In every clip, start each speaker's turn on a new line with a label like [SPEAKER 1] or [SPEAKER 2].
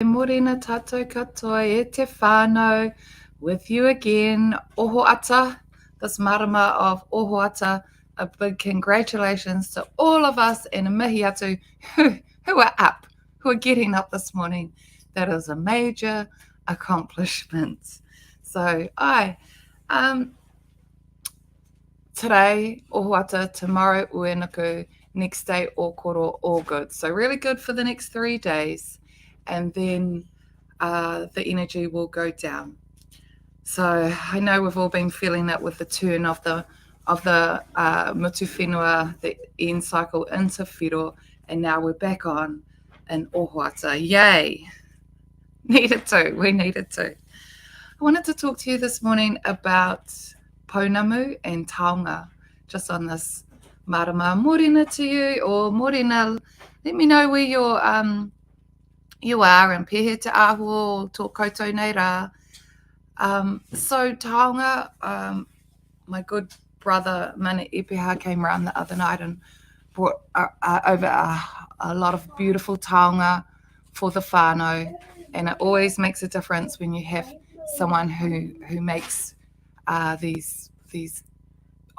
[SPEAKER 1] Morena tatou katoa e te whānau with you again. Ohoata, this marama of Ohoata. A big congratulations to all of us and a mihi atu who are up, who are getting up this morning. That is a major accomplishment. So today Ohoata, tomorrow uenuku, next day okoro, all good. So really good for the next 3 days. And then the energy will go down. So I know we've all been feeling it with the turn of the mutu whenua, the end cycle into whiro, and now we're back on in Ohoata. Yay! We needed to. I wanted to talk to you this morning about pounamu and taonga, just on this marama morena to you, or morena. Let me know where you are and pehe te ahu tō koutou nei rā. So taonga, my good brother Mane Epeha came around the other night and brought over a lot of beautiful taonga for the whānau, and it always makes a difference when you have someone who makes these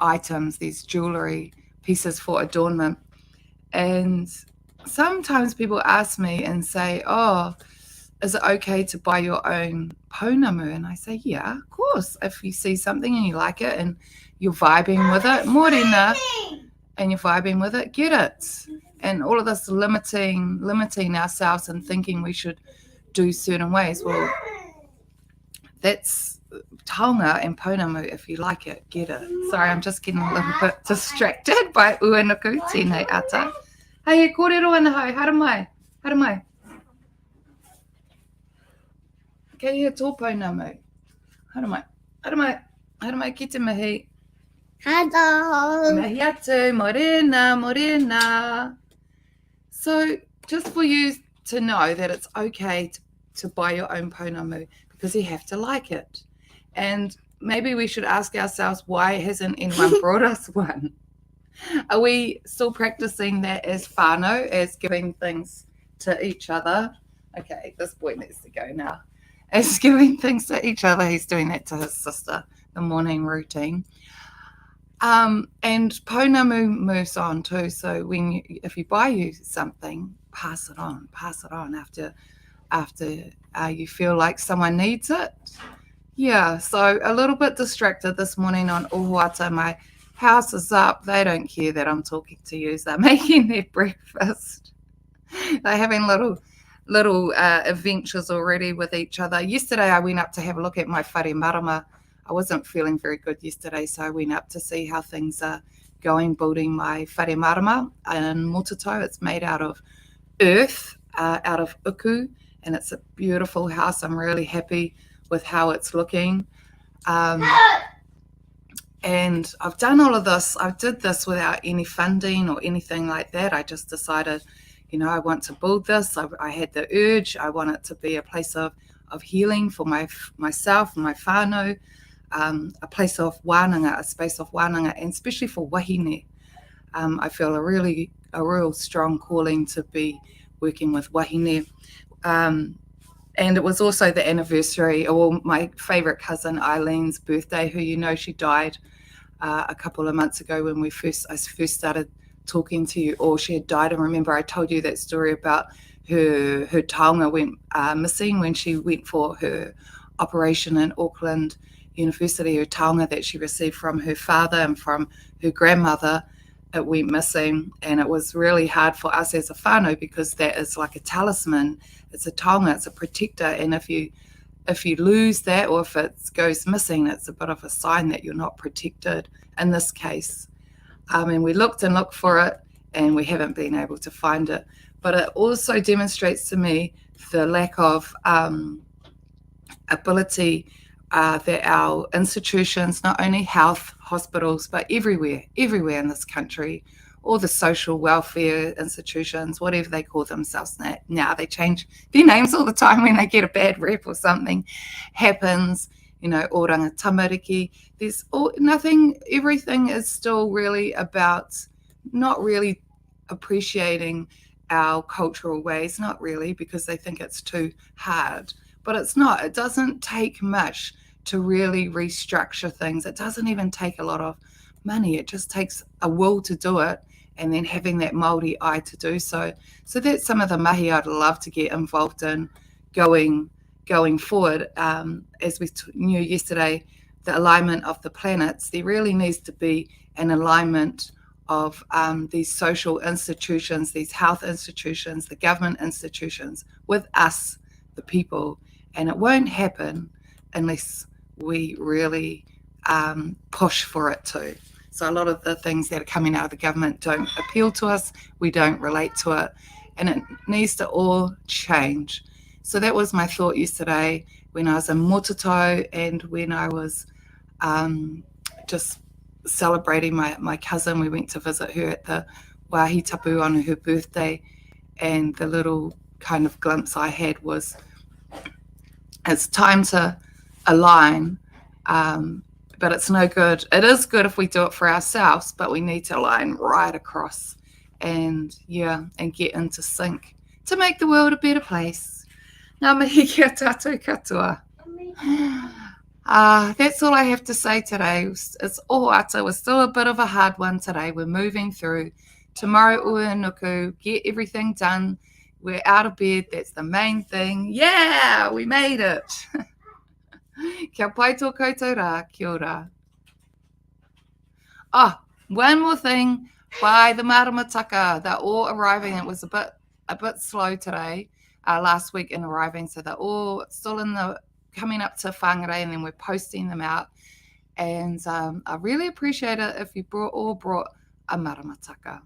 [SPEAKER 1] items, these jewellery pieces for adornment. And sometimes people ask me and say, oh, is it okay to buy your own pounamu? And I say, yeah, of course. If you see something and you like it and you're vibing with it, morena, and you're vibing with it, get it. And all of this limiting ourselves and thinking we should do certain ways, well, that's taonga and pounamu. If you like it, get it. Sorry, I'm just getting a little bit distracted by uenuku, tēnei ata. Hei, e kōrero ana hau, hara mai. Kei he tō pounamu. Hara mai, ki te mihi.
[SPEAKER 2] Hello.
[SPEAKER 1] Mihi atu, morena. So, just for you to know that it's okay to buy your own pounamu, because you have to like it. And maybe we should ask ourselves, why hasn't anyone brought us one? Are we still practicing that as whānau, as giving things to each other? Okay, this boy needs to go now. As giving things to each other, he's doing that to his sister, the morning routine. And pounamu moves on too. So if you buy you something, pass it on after you feel like someone needs it. Yeah, so a little bit distracted this morning on Ohoata. My house is up. They don't care that I'm talking to you. They're making their breakfast. They're having little adventures already with each other. Yesterday, I went up to have a look at my whare marama. I wasn't feeling very good yesterday, so I went up to see how things are going, building my whare marama in Mototo. It's made out of earth, out of uku, and it's a beautiful house. I'm really happy with how it's looking. And I've done all of this. I did this without any funding or anything like that. I just decided, I want to build this. I had the urge. I want it to be a place of healing for myself and my whānau, a place of wānanga, a space of wānanga, and especially for wahine. I feel a real strong calling to be working with wahine. And it was also the anniversary, or my favourite cousin Eileen's birthday, who she died a couple of months ago when I first started talking to you, or she had died. And remember, I told you that story about her taonga went missing when she went for her operation in Auckland University. Her taonga that she received from her father and from her grandmother, it went missing, and it was really hard for us as a whānau, because that is like a talisman. It's a taonga, it's a protector, and if you lose that, or if it goes missing, it's a bit of a sign that you're not protected in this case. And we looked for it, and we haven't been able to find it. But it also demonstrates to me the lack of ability that our institutions, not only health, hospitals, but everywhere in this country, all the social welfare institutions, whatever they call themselves now, they change their names all the time when they get a bad rep or something happens, oranga tamariki. There's everything is still really about not really appreciating our cultural ways. Not really, because they think it's too hard. But it's not. It doesn't take much to really restructure things. It doesn't even take a lot of money. It just takes a will to do it and then having that Māori eye to do so. So that's some of the mahi I'd love to get involved in going going forward. As we knew yesterday, the alignment of the planets, there really needs to be an alignment of these social institutions, these health institutions, the government institutions with us, the people. And it won't happen unless we really push for it too. So a lot of the things that are coming out of the government don't appeal to us. We don't relate to it. And it needs to all change. So that was my thought yesterday when I was in Mototo and when I was just celebrating my cousin. We went to visit her at the Wāhi Tapu on her birthday. And the little kind of glimpse I had was it's time to align, but it's no good. It is good if we do it for ourselves, but we need to align right across and and get into sync to make the world a better place. Ngā mihi kia tātou katoa. That's all I have to say today. It's Ohoata. We're still a bit of a hard one today. We're moving through. Tomorrow uenuku, get everything done. We're out of bed. That's the main thing. Yeah, we made it. Kia pai tō koutou rā. Kia ora. Oh, one more thing. By the maramataka, they're all arriving. It was a bit slow today, last week in arriving. So they're all still in the coming up to whāngarei, and then we're posting them out. And I really appreciate it if you all brought a maramataka.